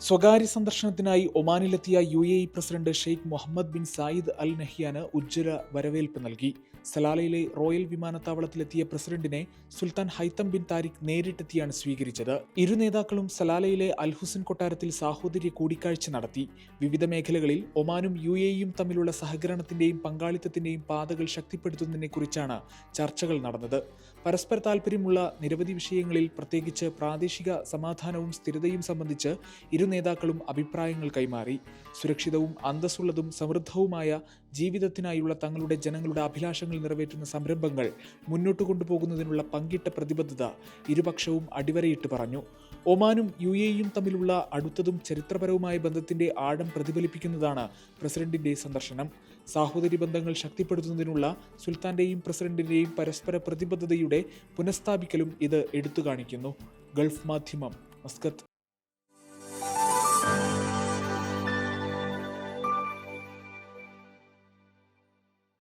സ്വകാര്യ സന്ദർശനത്തിനായി ഒമാനിലെത്തിയ UAE president Sheikh Mohammed bin Zayed Al നഹ്യാന് ഉജ്ജ്വല വരവേൽപ്പ് നൽകി. സലാലയിലെ റോയൽ വിമാനത്താവളത്തിലെത്തിയ പ്രസിഡന്റിനെ സുൽത്താൻ ഹൈത്തം ബിൻ താരിഖ് നേരിട്ടെത്തിയാണ് സ്വീകരിച്ചത്. ഇരു നേതാക്കളും സലാലയിലെ അൽ ഹുസൻ കൊട്ടാരത്തിൽ സാഹോദര്യ കൂടിക്കാഴ്ച നടത്തി. വിവിധ മേഖലകളിൽ ഒമാനും UAEയും തമ്മിലുള്ള സഹകരണത്തിന്റെയും പങ്കാളിത്തത്തിന്റെയും പാതകൾ ശക്തിപ്പെടുത്തുന്നതിനെക്കുറിച്ചാണ് ചർച്ചകൾ നടന്നത്. പരസ്പര താൽപര്യമുള്ള നിരവധി വിഷയങ്ങളിൽ, പ്രത്യേകിച്ച് പ്രാദേശിക സമാധാനവും സ്ഥിരതയും സംബന്ധിച്ച് ഇരു നേതാക്കളും അഭിപ്രായങ്ങൾ കൈമാറി. സുരക്ഷിതവും അന്തസ്സുള്ളതും സമൃദ്ധവുമായ ജീവിതത്തിനായുള്ള തങ്ങളുടെ ജനങ്ങളുടെ അഭിലാഷങ്ങൾ നിറവേറ്റുന്ന സംരംഭങ്ങൾ മുന്നോട്ട് കൊണ്ടുപോകുന്നതിനുള്ള പങ്കിട്ട പ്രതിബദ്ധത ഇരുപക്ഷവും അടിവരയിട്ട് പറഞ്ഞു. ഒമാനും UAEയും തമ്മിലുള്ള അടുത്തതും ചരിത്രപരവുമായ ബന്ധത്തിന്റെ ആഴം പ്രതിഫലിപ്പിക്കുന്നതാണ് പ്രസിഡന്റിന്റെ സന്ദർശനം. സാഹോദര്യ ബന്ധങ്ങൾ ശക്തിപ്പെടുത്തുന്നതിനുള്ള സുൽത്താന്റെയും പ്രസിഡന്റിന്റെയും പരസ്പര പ്രതിബദ്ധതയുടെ പുനഃസ്ഥാപിക്കലും ഇത് എടുത്തുകാണിക്കുന്നു. ഗൾഫ് മാധ്യമം, മസ്കത്ത്.